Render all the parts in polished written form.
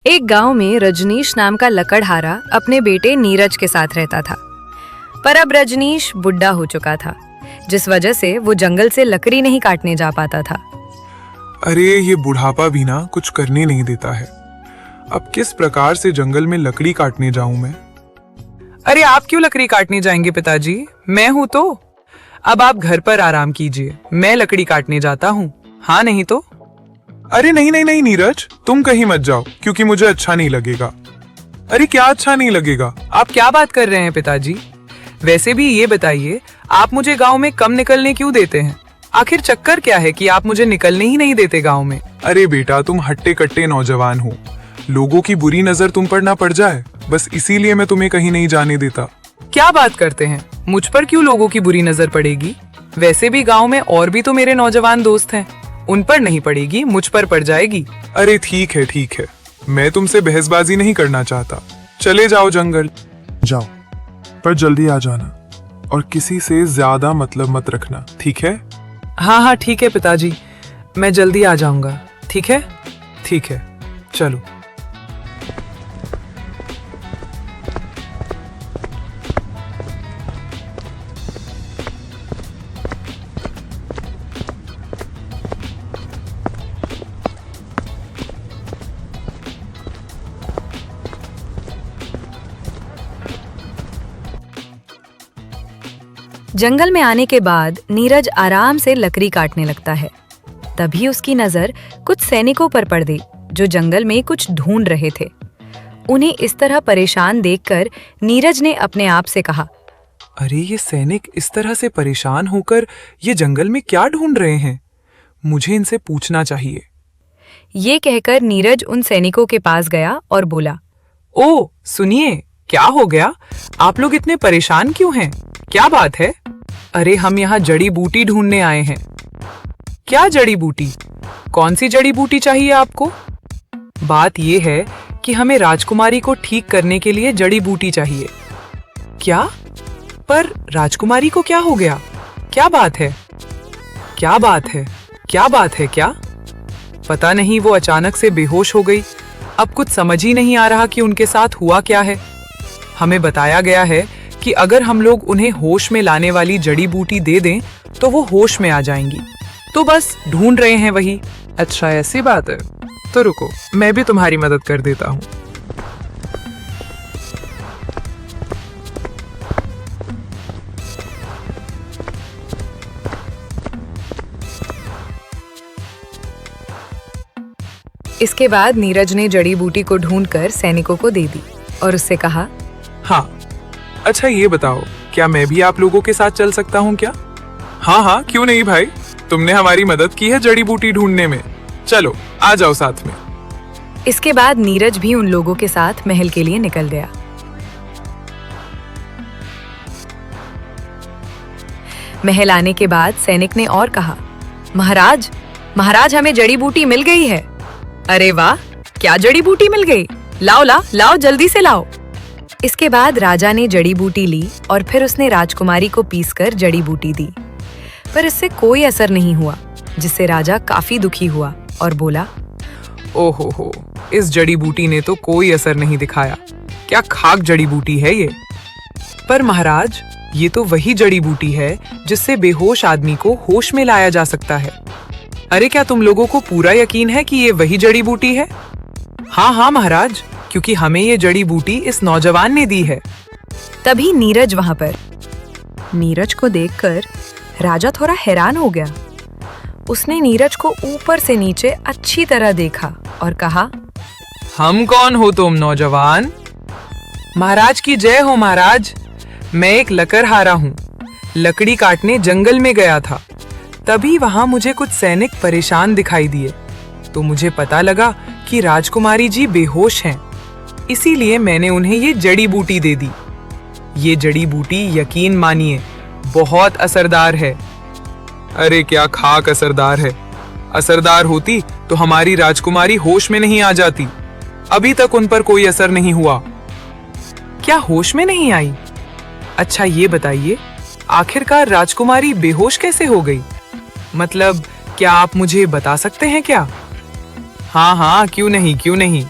एक गांव में रजनीश नाम का लकड़हारा अपने बेटे नीरज के साथ रहता था। पर अब रजनीश बुढ़ा हो चुका था, जिस वजह से वो जंगल से लकड़ी नहीं काटने जा पाता था। अरे ये बुढ़ापा भी ना कुछ करने नहीं देता है। अब किस प्रकार से जंगल में लकड़ी काटने जाऊं मैं? अरे आप क्यों लकड़ी काटने जाएंगे पिताजी? मैं हूं तो। अब आप घर पर आराम कीजिए, मैं लकड़ी काटने जाता हूँ। हाँ नहीं तो? अरे नहीं नहीं नहीं नीरज, तुम कहीं मत जाओ क्योंकि मुझे अच्छा नहीं लगेगा। अरे क्या अच्छा नहीं लगेगा? आप क्या बात कर रहे हैं पिताजी? वैसे भी ये बताइए, आप मुझे गांव में कम निकलने क्यों देते हैं? आखिर चक्कर क्या है कि आप मुझे निकलने ही नहीं देते गांव में? अरे बेटा, तुम हट्टे कट्टे नौजवान हो, लोगों की बुरी नजर तुम पर ना पड़ जाए, बस इसीलिए मैं तुम्हें कहीं नहीं जाने देता। क्या बात करते हैं? मुझ पर क्यों लोगों की बुरी नजर पड़ेगी? वैसे भी गांव में और भी तो मेरे नौजवान दोस्त हैं, उन पर नहीं पड़ेगी, मुझ पर पड़ जाएगी। अरे ठीक है, मैं तुमसे बहसबाजी नहीं करना चाहता। चले जाओ जंगल, जाओ, पर जल्दी आ जाना और किसी से ज्यादा मतलब मत रखना, ठीक है? हाँ ठीक है पिताजी, मैं जल्दी आ जाऊंगा। ठीक है, चलो। जंगल में आने के बाद नीरज आराम से लकड़ी काटने लगता है। तभी उसकी नजर कुछ सैनिकों पर पड़ गई जो जंगल में कुछ ढूंढ रहे थे। उन्हें इस तरह परेशान देखकर नीरज ने अपने आप से कहा, अरे ये सैनिक इस तरह से परेशान होकर ये जंगल में क्या ढूंढ रहे हैं? मुझे इनसे पूछना चाहिए। ये कहकर नीरज उन सैनिकों के पास गया और बोला, ओ सुनिए, क्या हो गया? आप लोग इतने परेशान क्यों हैं? क्या बात है? अरे हम यहाँ जड़ी बूटी ढूंढने आए हैं। क्या जड़ी बूटी? कौन सी जड़ी बूटी चाहिए आपको? बात ये है कि हमें राजकुमारी को ठीक करने के लिए जड़ी बूटी चाहिए। क्या? पर राजकुमारी को क्या हो गया? क्या बात है? क्या? पता नहीं, वो अचानक से बेहोश हो गई। अब कुछ समझ ही नहीं आ रहा कि उनके साथ हुआ क्या है। हमें बताया गया है कि अगर हम लोग उन्हें होश में लाने वाली जड़ी बूटी दे दें तो वो होश में आ जाएंगी। तो बस ढूंढ रहे हैं वही। अच्छा ऐसी बात है, तो रुको, मैं भी तुम्हारी मदद कर देता हूँ। इसके बाद नीरज ने जड़ी बूटी को ढूंढकर सैनिकों को दे दी और उससे कहा, हाँ, अच्छा ये बताओ, क्या मैं भी आप लोगों के साथ चल सकता हूँ क्या? हाँ, क्यों नहीं भाई, तुमने हमारी मदद की है जड़ी बूटी ढूंढने में, चलो आ जाओ साथ में। इसके बाद नीरज भी उन लोगों के साथ महल के लिए निकल गया। महल आने के बाद सैनिक ने और कहा, महाराज हमें जड़ी बूटी मिल गई है। अरे वाह, क्या जड़ी बूटी मिल गई? लाओ जल्दी से लाओ। इसके बाद राजा ने जड़ी बूटी ली और फिर उसने राजकुमारी को पीसकर जड़ी बूटी दी, पर इससे कोई असर नहीं हुआ, जिससे राजा काफी दुखी हुआ और बोला, ओहो, इस जड़ी बूटी ने तो कोई असर नहीं दिखाया। क्या खाक जड़ी बूटी है ये? पर महाराज, ये तो वही जड़ी बूटी है जिससे बेहोश आदमी को होश में लाया जा सकता है। अरे क्या तुम लोगों को पूरा यकीन है कि ये वही जड़ी बूटी है? हाँ महाराज, क्योंकि हमें ये जड़ी बूटी इस नौजवान ने दी है। तभी नीरज वहां पर। नीरज को देखकर राजा थोड़ा हैरान हो गया। उसने नीरज को ऊपर से नीचे अच्छी तरह देखा और कहा, हम कौन हो तुम नौजवान? महाराज की जय हो महाराज। मैं एक लकड़हारा हूँ, लकड़ी काटने जंगल में गया था। तभी वहां मुझे कुछ सैनिक परेशान दिखाई दिए, तो मुझे पता लगा कि राजकुमारी जी बेहोश हैं। इसीलिए मैंने उन्हें ये जड़ी बूटी दे दी। ये जड़ी बूटी यकीन मानिए बहुत असरदार है। अरे क्या खाक असरदार है। असरदार होती तो हमारी राजकुमारी होश में नहीं आ जाती। अभी तक उन पर कोई असर नहीं हुआ। क्या होश में नहीं आई? अच्छा ये बताइए, आखिरकार राजकुमारी बेहोश कैसे हो गई? मतलब क्या आप मुझे बता सकते हैं क्या? हाँ, क्यों नहीं।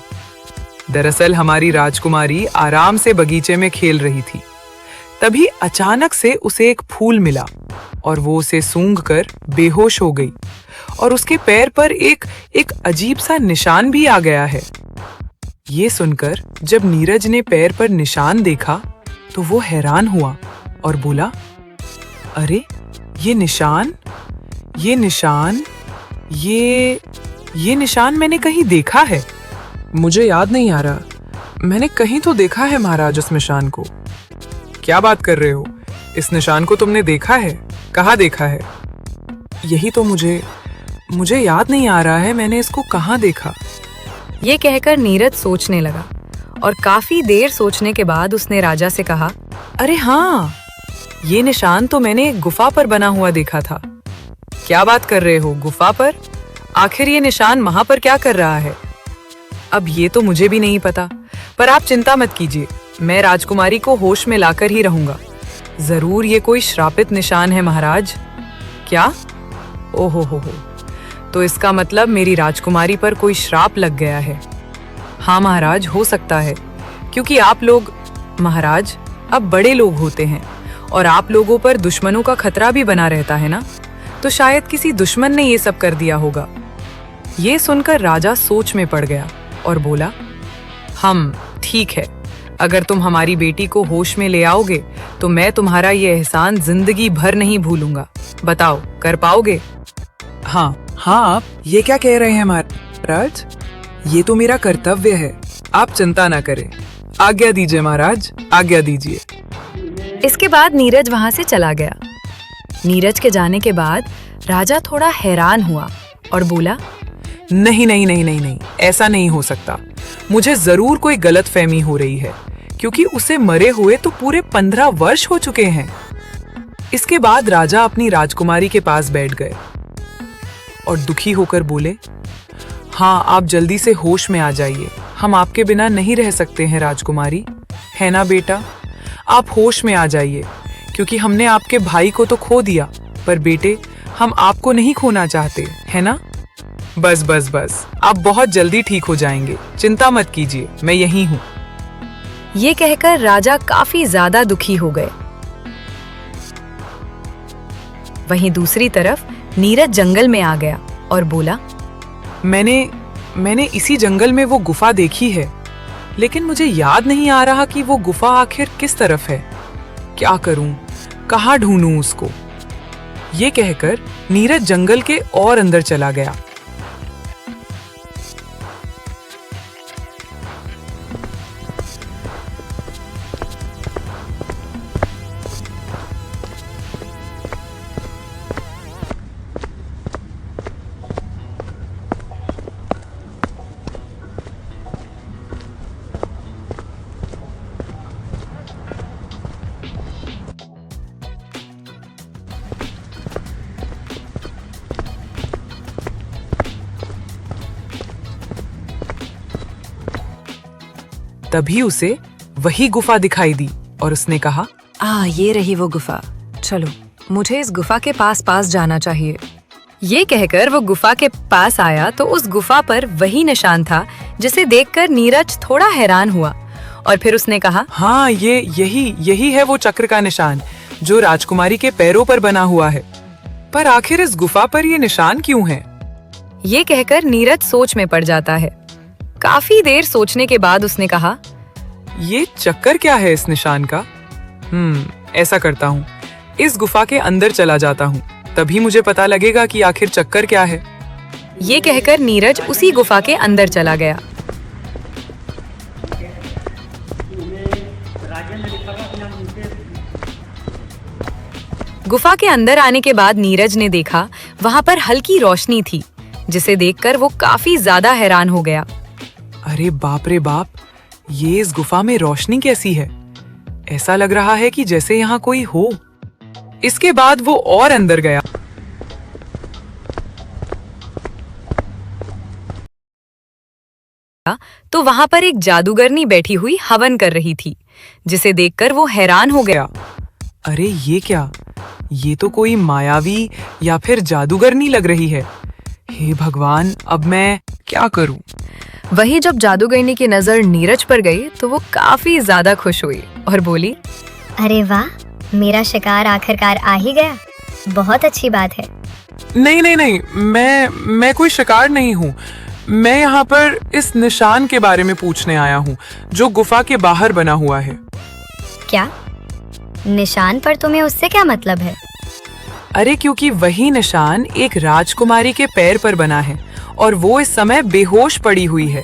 दरअसल हमारी राजकुमारी आराम से बगीचे में खेल रही थी। तभी अचानक से उसे एक फूल मिला और वो उसे सूंघकर बेहोश हो गई और उसके पैर पर एक अजीब सा निशान भी आ गया है। ये सुनकर जब नीरज ने पैर पर निशान देखा तो वो हैरान हुआ और बोला, अरे ये निशान मैंने कहीं देखा है। मुझे याद नहीं आ रहा, मैंने कहीं तो देखा है महाराज उस निशान को। क्या बात कर रहे हो? इस निशान को तुमने देखा है? कहाँ देखा है? यही तो मुझे याद नहीं आ रहा है, मैंने इसको कहाँ देखा। ये कहकर नीरज सोचने लगा और काफी देर सोचने के बाद उसने राजा से कहा, अरे हाँ, ये निशान तो मैंने एक गुफा पर बना हुआ देखा था। क्या बात कर रहे हो, गुफा पर? आखिर ये निशान वहां पर क्या कर रहा है? अब ये तो मुझे भी नहीं पता, पर आप चिंता मत कीजिए, मैं राजकुमारी को होश में लाकर ही रहूंगा। जरूर ये कोई श्रापित निशान है महाराज। क्या? ओहो हो, तो इसका मतलब मेरी राजकुमारी पर कोई श्राप लग गया है। हाँ महाराज, हो सकता है, क्योंकि आप लोग महाराज अब बड़े लोग होते हैं और आप लोगों पर दुश्मनों का खतरा भी बना रहता है ना, तो शायद किसी दुश्मन ने ये सब कर दिया होगा। ये सुनकर राजा सोच में पड़ गया और बोला, ठीक है, अगर तुम हमारी बेटी को होश में ले आओगे तो मैं तुम्हारा ये एहसान जिंदगी भर नहीं भूलूंगा। बताओ, कर पाओगे? हाँ, आप ये क्या कह रहे हैं महाराज? ये तो मेरा कर्तव्य है, आप चिंता ना करें। आज्ञा दीजिए महाराज, आज्ञा दीजिए। इसके बाद नीरज वहां से चला गया। नीरज के जाने के बाद राजा थोड़ा हैरान हुआ और बोला, नहीं, ऐसा नहीं हो सकता। मुझे जरूर कोई गलतफहमी हो रही है, क्योंकि उसे मरे हुए तो पूरे 15 वर्ष हो चुके हैं। इसके बाद राजा अपनी राजकुमारी के पास बैठ गए और दुखी होकर बोले, हाँ, आप जल्दी से होश में आ जाइए, हम आपके बिना नहीं रह सकते हैं राजकुमारी, है ना बेटा? आप होश में आ जाइए, क्योंकि हमने आपके भाई को तो खो दिया, पर बेटे, हम आपको नहीं खोना चाहते, है ना? बस, आप बहुत जल्दी ठीक हो जाएंगे, चिंता मत कीजिए, मैं यहीं हूँ। ये कहकर राजा काफी ज्यादा दुखी हो गए। वहीं दूसरी तरफ नीरज जंगल में आ गया और बोला, मैंने इसी जंगल में वो गुफा देखी है, लेकिन मुझे याद नहीं आ रहा कि वो गुफा आखिर किस तरफ है। क्या करूं, कहाँ ढूंढूं उसको? ये कहकर नीरज जंगल के और अंदर चला गया। तभी उसे वही गुफा दिखाई दी और उसने कहा, ये रही वो गुफा, चलो मुझे इस गुफा के पास जाना चाहिए। ये कहकर वो गुफा के पास आया तो उस गुफा पर वही निशान था, जिसे देखकर नीरज थोड़ा हैरान हुआ और फिर उसने कहा, हाँ, यही है वो चक्र का निशान जो राजकुमारी के पैरों पर बना हुआ है। पर आखिर इस गुफा पर ये निशान क्यों है? ये कहकर नीरज सोच में पड़ जाता है। काफी देर सोचने के बाद उसने कहा, ये चक्कर क्या है इस निशान का? ऐसा करता हूँ, इस गुफा के अंदर चला जाता हूँ, तभी मुझे पता लगेगा कि आखिर चक्कर क्या है। ये कहकर नीरज उसी गुफा के अंदर चला गया। गुफा के अंदर आने के बाद नीरज ने देखा वहां पर हल्की रोशनी थी, जिसे देखकर वो काफी ज्यादा हैरान हो गया। अरे बाप रे बाप, ये इस गुफा में रोशनी कैसी है? ऐसा लग रहा है कि जैसे यहाँ कोई हो। इसके बाद वो और अंदर गया। तो वहां पर एक जादूगरनी बैठी हुई हवन कर रही थी, जिसे देखकर वो हैरान हो गया। अरे ये क्या? ये तो कोई मायावी या फिर जादूगरनी लग रही है। हे भगवान, अब मैं क्या करूं? वही जब जादूगरनी की नजर नीरज पर गई तो वो काफी ज्यादा खुश हुई और बोली, अरे वाह, मेरा शिकार आखिरकार आ ही गया। बहुत अच्छी बात है। नहीं नहीं नहीं, मैं कोई शिकार नहीं हूँ। मैं यहाँ पर इस निशान के बारे में पूछने आया हूँ जो गुफा के बाहर बना हुआ है। क्या निशान पर तुम्हें उससे क्या मतलब है? अरे क्योंकि वही निशान एक राजकुमारी के पैर पर बना है और वो इस समय बेहोश पड़ी हुई है।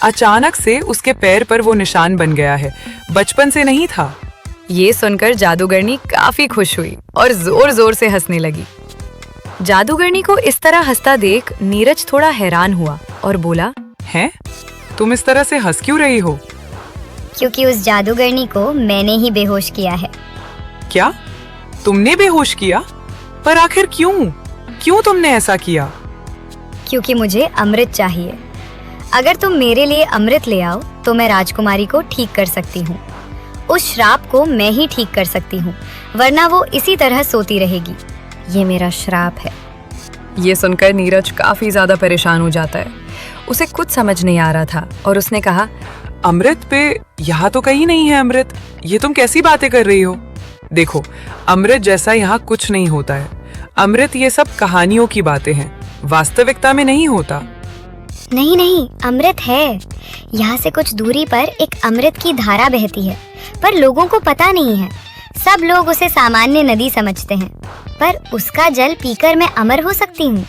अचानक से उसके पैर पर वो निशान बन गया है, बचपन से नहीं था। ये सुनकर जादूगरनी काफी खुश हुई और जोर जोर से हंसने लगी। जादूगरनी को इस तरह हंसता देख नीरज थोड़ा हैरान हुआ और बोला, हैं? तुम इस तरह से हंस क्यों रही हो? क्योंकि उस जादूगरनी को मैंने ही बेहोश किया है। क्या? तुमने बेहोश किया? पर आखिर क्यों? क्यों तुमने ऐसा किया? क्योंकि मुझे अमृत चाहिए। अगर तुम मेरे लिए अमृत ले आओ तो मैं राजकुमारी को ठीक कर सकती हूँ। उस श्राप को मैं ही ठीक कर सकती हूँ, वरना वो इसी तरह सोती रहेगी। ये मेरा श्राप है। ये सुनकर नीरज काफी ज्यादा परेशान हो जाता है। उसे कुछ समझ नहीं आ रहा था और उसने कहा, अमृत पे यहाँ तो कहीं नहीं है अमृत। ये तुम कैसी बातें कर रही हो? देखो, अमृत जैसा यहाँ कुछ नहीं होता है। अमृत ये सब कहानियों की बातें हैं, वास्तविकता में नहीं होता। नहीं नहीं, अमृत है। यहाँ से कुछ दूरी पर एक अमृत की धारा बहती है, पर लोगों को पता नहीं है। सब लोग उसे सामान्य नदी समझते हैं, पर उसका जल पीकर मैं अमर हो सकती हूँ।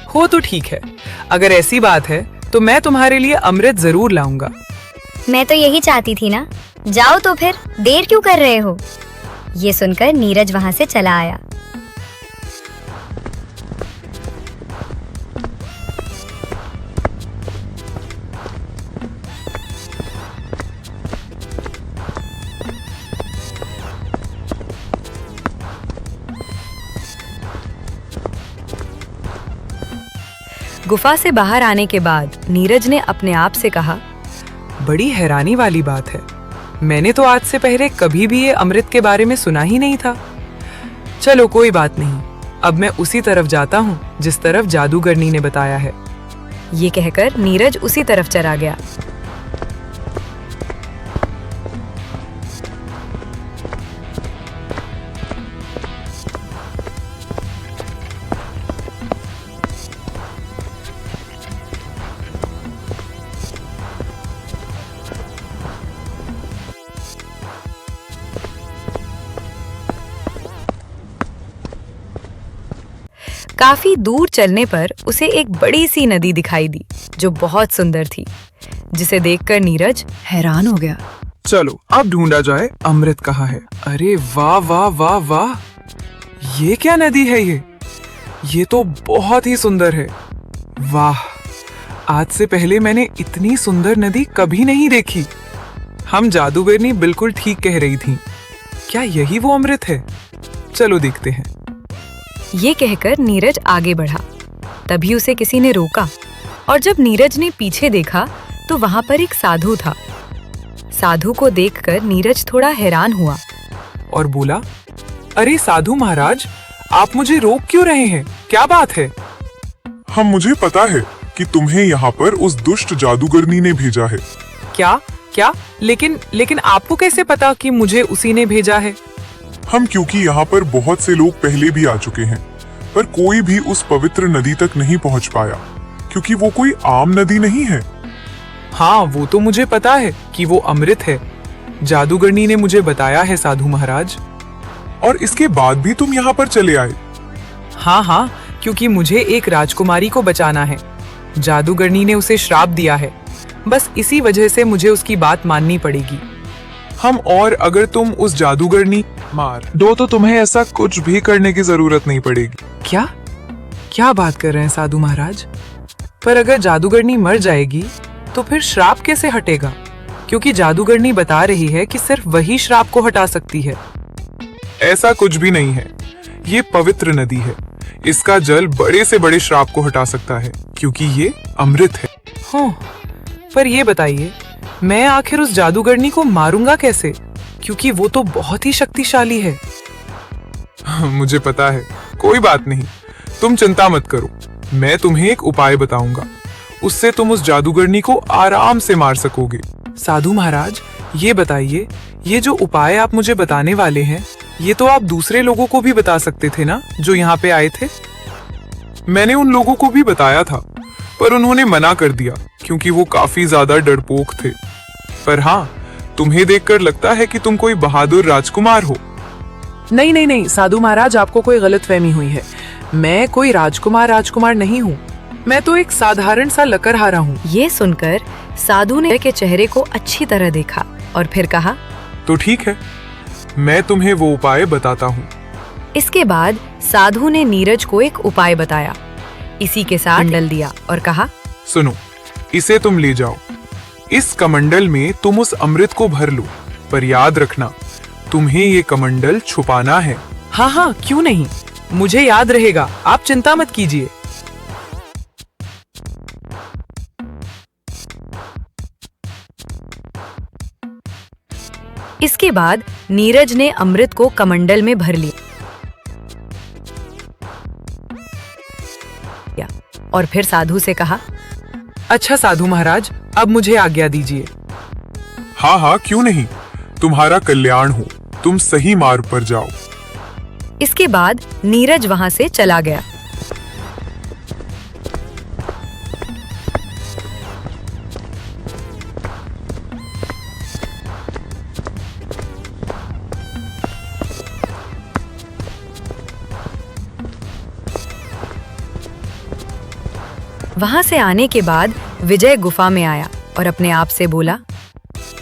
हो तो ठीक है। अगर ऐसी बात है तो मैं तुम्हारे लिए अमृत जरूर लाऊंगा। मैं तो यही चाहती थी ना। जाओ तो फिर, देर क्यों कर रहे हो? ये सुनकर नीरज वहां से चला आया। गुफा से बाहर आने के बाद नीरज ने अपने आप से कहा, बड़ी हैरानी वाली बात है, मैंने तो आज से पहले कभी भी ये अमृत के बारे में सुना ही नहीं था। चलो कोई बात नहीं, अब मैं उसी तरफ जाता हूँ जिस तरफ जादूगरनी ने बताया है। ये कहकर नीरज उसी तरफ चला गया। काफी दूर चलने पर उसे एक बड़ी सी नदी दिखाई दी जो बहुत सुंदर थी, जिसे देखकर नीरज हैरान हो गया। चलो अब ढूंढा जाए अमृत कहाँ है। अरे वाह वाह वाह वाह, ये क्या नदी है? ये तो बहुत ही सुंदर है। वाह, आज से पहले मैंने इतनी सुंदर नदी कभी नहीं देखी। हम जादूगरनी बिल्कुल ठीक कह रही थी। क्या यही वो अमृत है? चलो देखते हैं। ये कहकर नीरज आगे बढ़ा। तभी उसे किसी ने रोका और जब नीरज ने पीछे देखा तो वहां पर एक साधु था। साधु को देखकर नीरज थोड़ा हैरान हुआ और बोला, अरे साधु महाराज, आप मुझे रोक क्यों रहे हैं? क्या बात है? हम मुझे पता है कि तुम्हें यहाँ पर उस दुष्ट जादूगरनी ने भेजा है। क्या क्या? लेकिन आपको कैसे पता कि मुझे उसी ने भेजा है? हम क्योंकि यहाँ पर बहुत से लोग पहले भी आ चुके हैं, पर कोई भी उस पवित्र नदी तक नहीं पहुँच पाया, क्योंकि वो कोई आम नदी नहीं है। हाँ, वो तो मुझे पता है कि वो अमृत है। जादूगरनी ने मुझे बताया है साधु महाराज। और इसके बाद भी तुम यहाँ पर चले आए? हाँ, क्योंकि मुझे एक राजकुमारी को बचाना है। जादूगरनी ने उसे श्राप दिया है, बस इसी वजह से मुझे उसकी बात माननी पड़ेगी। और अगर तुम उस जादूगरनी मार दो तो तुम्हें ऐसा कुछ भी करने की जरूरत नहीं पड़ेगी। क्या बात कर रहे हैं साधु महाराज? पर अगर जादूगरनी मर जाएगी तो फिर श्राप कैसे हटेगा? क्योंकि जादूगरनी बता रही है कि सिर्फ वही श्राप को हटा सकती है। ऐसा कुछ भी नहीं है। ये पवित्र नदी है। इसका जल बड़े से बड़े श्राप को हटा सकता है, क्योंकि ये अमृत है। हाँ, पर ये बताइए, मैं आखिर उस जादूगरनी को मारूंगा कैसे? क्योंकि वो तो बहुत ही शक्तिशाली है। मुझे पता है, कोई बात नहीं, तुम चिंता मत करो। मैं तुम्हें एक उपाय बताऊंगा, उससे तुम उस जादूगरनी को आराम से मार सकोगे। साधु महाराज, ये बताइए, ये जो उपाय आप मुझे बताने वाले हैं, ये तो आप दूसरे लोगों को भी बता सकते थे ना, जो यहाँ पे आए थे। मैंने उन लोगों को भी बताया था, पर उन्होंने मना कर दिया क्योंकि वो काफी ज्यादा डरपोक थे। पर हाँ, तुम्हें देखकर लगता है कि तुम कोई बहादुर राजकुमार हो। नहीं नहीं नहीं साधु महाराज, आपको कोई गलतफहमी हुई है। मैं कोई राजकुमार नहीं हूँ। मैं तो एक साधारण सा लकड़हारा हूँ। ये सुनकर साधु ने के चेहरे को अच्छी तरह देखा और फिर कहा, तो ठीक है, मैं तुम्हें वो उपाय बताता हूँ। इसके बाद साधु ने नीरज को एक उपाय बताया। इसी के साथ कमंडल दिया और कहा, सुनो, इसे तुम ले जाओ। इस कमंडल में तुम उस अमृत को भर लो, पर याद रखना, तुम्हें ये कमंडल छुपाना है। हाँ हाँ, क्यों नहीं, मुझे याद रहेगा, आप चिंता मत कीजिए। इसके बाद नीरज ने अमृत को कमंडल में भर लिया और फिर साधु से कहा, अच्छा साधु महाराज, अब मुझे आज्ञा दीजिए। हाँ हाँ, क्यों नहीं, तुम्हारा कल्याण हो, तुम सही मार्ग पर जाओ। इसके बाद नीरज वहां से चला गया। वहां से आने के बाद विजय गुफा में आया और अपने आप से बोला,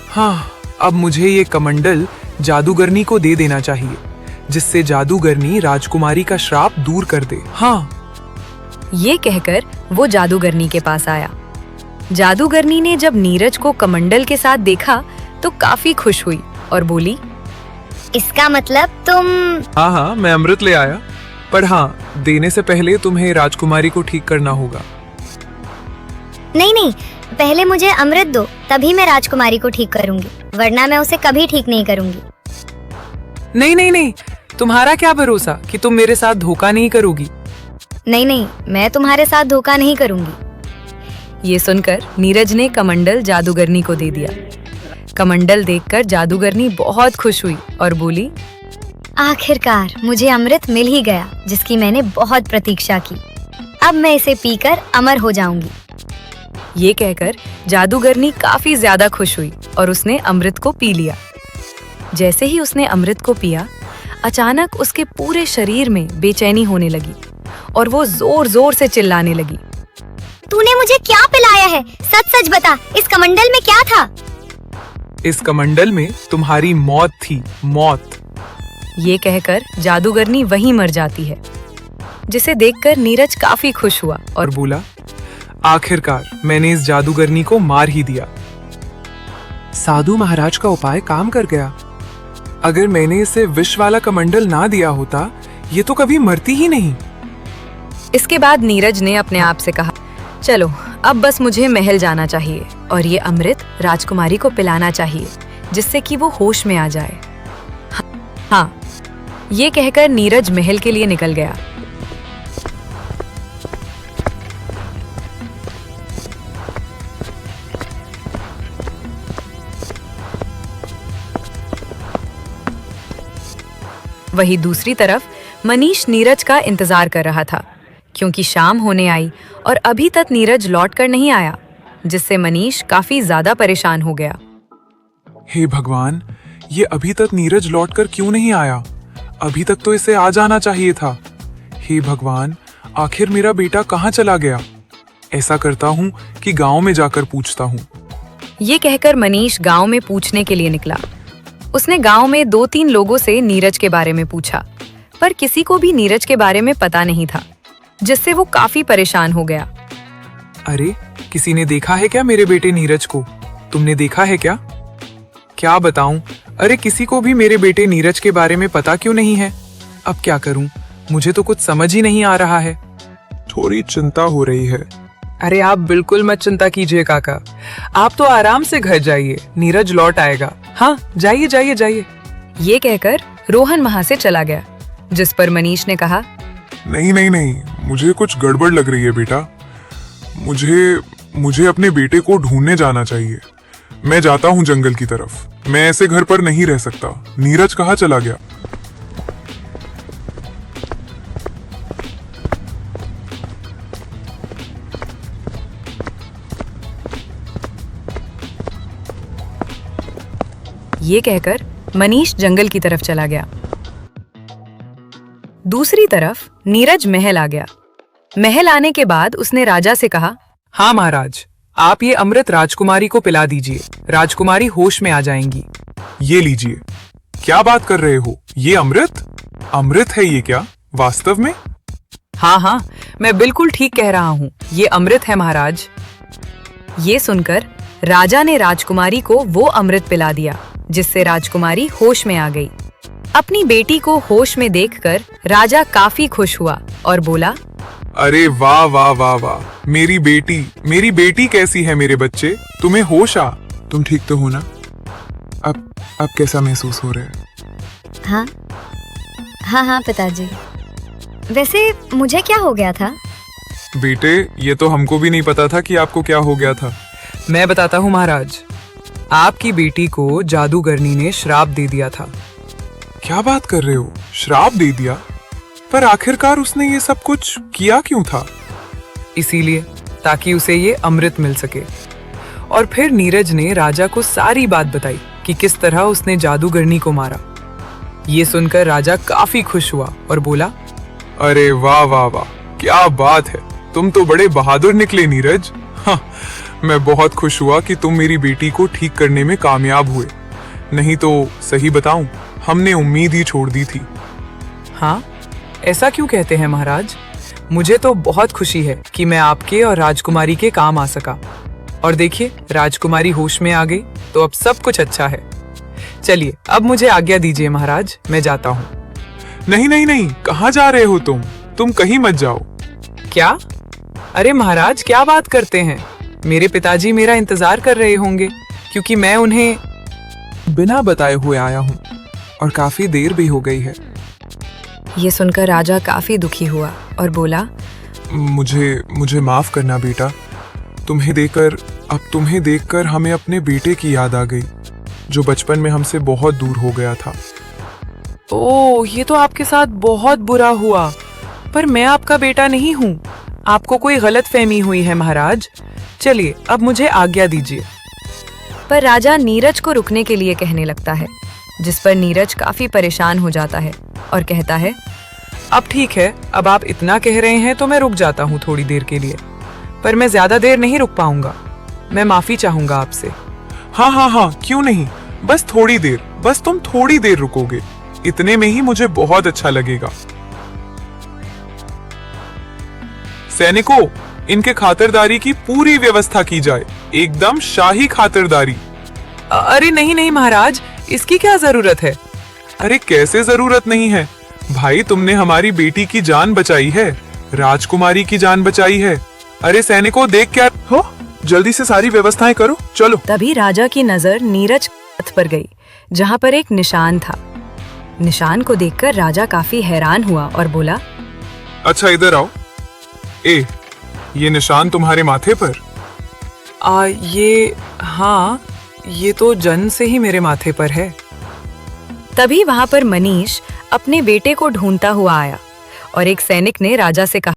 हाँ, अब मुझे ये कमंडल जादूगरनी को दे देना चाहिए, जिससे जादूगरनी राजकुमारी का श्राप दूर कर दे। हाँ। ये कहकर वो जादूगरनी के पास आया। जादूगरनी ने जब नीरज को कमंडल के साथ देखा तो काफी खुश हुई और बोली, इसका मतलब तुम। हाँ हाँ, मैं अमृत ले आया, पर हाँ, देने से पहले तुम्हें राजकुमारी को ठीक करना होगा। नहीं नहीं, पहले मुझे अमृत दो, तभी मैं राजकुमारी को ठीक करूंगी, वरना मैं उसे कभी ठीक नहीं करूंगी। नहीं नहीं नहीं, तुम्हारा क्या भरोसा कि तुम मेरे साथ धोखा नहीं करोगी। नहीं नहीं, मैं तुम्हारे साथ धोखा नहीं करूंगी। ये सुनकर नीरज ने कमंडल जादूगरनी को दे दिया। कमंडल देखकर जादूगरनी बहुत खुश हुई और बोली, आखिरकार मुझे अमृत मिल ही गया, जिसकी मैंने बहुत प्रतीक्षा की। अब मैं इसे पीकर अमर हो जाऊंगी। ये कहकर जादूगरनी काफी ज्यादा खुश हुई और उसने अमृत को पी लिया। जैसे ही उसने अमृत को पिया, अचानक उसके पूरे शरीर में बेचैनी होने लगी और वो जोर जोर से चिल्लाने लगी, तूने मुझे क्या पिलाया है? सच सच बता, इस कमंडल में क्या था? इस कमंडल में तुम्हारी मौत थी, मौत। ये कहकर जादूगरनी वहीं मर जाती है, जिसे देखकर नीरज काफी खुश हुआ और बोला, आखिरकार मैंने इस जादूगरनी को मार ही दिया। साधु महाराज का उपाय काम कर गया। अगर मैंने इसे विष वाला कमंडल ना दिया होता, ये तो कभी मरती ही नहीं। इसके बाद नीरज ने अपने आप से कहा, चलो अब बस मुझे महल जाना चाहिए और ये अमृत राजकुमारी को पिलाना चाहिए, जिससे कि वो होश में आ जाए। हाँ, ये कहकर नीरज महल के लिए निकल गया। वहीं दूसरी तरफ मनीष नीरज का इंतजार कर रहा था, क्योंकि शाम होने आई और अभी तक नीरज लौट कर नहीं आया, जिससे मनीष काफी ज्यादा परेशान हो गया। हे भगवान, ये अभी तक नीरज लौटकर क्यों नहीं आया? अभी तक तो इसे आ जाना चाहिए था। हे भगवान, आखिर मेरा बेटा कहाँ चला गया? ऐसा करता हूँ कि गांव में जाकर पूछता हूँ। ये कहकर मनीष गांव में पूछने के लिए निकला। उसने गांव में 2-3 लोगों से नीरज के बारे में पूछा, पर किसी को भी नीरज के बारे में पता नहीं था, जिससे वो काफी परेशान हो गया। अरे, किसी ने देखा है क्या मेरे बेटे नीरज को? तुमने देखा है क्या? क्या बताऊं? अरे, किसी को भी मेरे बेटे नीरज के बारे में पता क्यों नहीं है? अब क्या करूं? मुझे तो कुछ समझ ही नहीं आ रहा है। थोड़ी चिंता हो रही है। अरे, आप बिल्कुल मत चिंता कीजिए काका, आप तो आराम से घर जाइए, नीरज लौट आएगा। हाँ, जाइए जाइए जाइए। ये कहकर रोहन वहां से चला गया, जिस पर मनीष ने कहा, नहीं नहीं नहीं, मुझे कुछ गड़बड़ लग रही है बेटा। मुझे अपने बेटे को ढूंढने जाना चाहिए। मैं जाता हूँ जंगल की तरफ। मैं ऐसे घर पर नहीं रह सकता। नीरज कहाँ चला गया? ये कहकर मनीष जंगल की तरफ चला गया। दूसरी तरफ नीरज महल आ गया। महल आने के बाद उसने राजा से कहा, हाँ महाराज, आप ये अमृत राजकुमारी को पिला दीजिए। राजकुमारी होश में आ जाएंगी। ये लीजिए। क्या बात कर रहे हो? ये अमृत है ये क्या वास्तव में? हाँ हाँ, मैं बिल्कुल ठीक कह रहा हूँ, ये अमृत है महाराज। ये सुनकर राजा ने राजकुमारी को वो अमृत पिला दिया जिससे राजकुमारी होश में आ गई। अपनी बेटी को होश में देखकर राजा काफी खुश हुआ और बोला, अरे वाह वाह वाह वाह, मेरी बेटी कैसी है मेरे बच्चे? तुम्हें होश आ? तुम ठीक तो हो ना? अब कैसा महसूस हो रहा है? हाँ हाँ हाँ पिताजी। वैसे मुझे क्या हो गया था? बेटे, ये तो हमको भी नहीं पता था कि आपको क्या हो गया था। मैं बताता हूँ महाराज, आपकी बेटी को जादूगरनी ने श्राप दे दिया था। क्या बात कर रहे हो? श्राप दे दिया? पर आखिरकार उसने ये सब कुछ किया क्यों था? इसीलिए ताकि उसे ये अमृत मिल सके। और फिर नीरज ने राजा को सारी बात बताई कि किस तरह उसने जादूगरनी को मारा। ये सुनकर राजा काफी खुश हुआ और बोला, अरे वाह वाह वाह, क्या बात है! तुम तो बड़े बहादुर निकले नीरज। हाँ, मैं बहुत खुश हुआ कि तुम मेरी बेटी को ठीक करने में कामयाब हुए। नहीं तो सही बताऊं, हमने उम्मीद ही छोड़ दी थी। हाँ, ऐसा क्यों कहते हैं महाराज? मुझे तो बहुत खुशी है कि मैं आपके और राजकुमारी के काम आ सका। और देखिए, राजकुमारी होश में आ गई तो अब सब कुछ अच्छा है। चलिए, अब मुझे आज्ञा दीजिए महाराज, मैं जाता हूँ। नहीं नहीं नहीं, कहाँ जा रहे हो तुम? तुम कहीं मत जाओ। क्या? अरे महाराज, क्या बात करते हैं? मेरे पिताजी मेरा इंतजार कर रहे होंगे, क्योंकि मैं उन्हें बिना बताए हुए आया हूँ और काफी देर भी हो गई है। ये सुनकर राजा काफी दुखी हुआ और बोला, मुझे माफ करना बेटा। तुम्हें देखकर हमें अपने बेटे की याद आ गई, जो बचपन में हमसे बहुत दूर हो गया था। ओह, ये तो आपके साथ बहुत बुरा हुआ। पर मैं आपका बेटा नहीं हूँ। आपको कोई गलतफहमी हुई है महाराज। चलिए, अब मुझे आज्ञा दीजिए। पर राजा नीरज को रुकने के लिए कहने लगता है, जिस पर नीरज काफी परेशान हो जाता है और कहता है, अब ठीक है, अब आप इतना कह रहे हैं तो मैं रुक जाता हूँ थोड़ी देर के लिए। पर मैं ज्यादा देर नहीं रुक पाऊंगा। मैं माफी चाहूंगा आपसे। हाँ हाँ हाँ, क्यों नहीं, बस थोड़ी देर, बस तुम थोड़ी देर रुकोगे, इतने में ही मुझे बहुत अच्छा लगेगा। सैनिकों, इनके खातिरदारी की पूरी व्यवस्था की जाए, एकदम शाही खातिरदारी। अरे नहीं नहीं महाराज, इसकी क्या जरूरत है? अरे कैसे जरूरत नहीं है भाई, तुमने हमारी बेटी की जान बचाई है, राजकुमारी की जान बचाई है। अरे सैनिकों, देख क्या हो, जल्दी से सारी व्यवस्थाएं करो, चलो। तभी राजा की नजर नीरज के हाथ पर गई, जहाँ पर एक निशान था। निशान को देखकर राजा काफी हैरान हुआ और बोला, अच्छा इधर आओ। ये निशान तुम्हारे माथे पर? हाँ, ये तो जन्म से ही मेरे माथे पर है। तभी वहाँ पर मनीष अपने बेटे को ढूंढता हुआ आया और एक सैनिक ने राजा से कहा,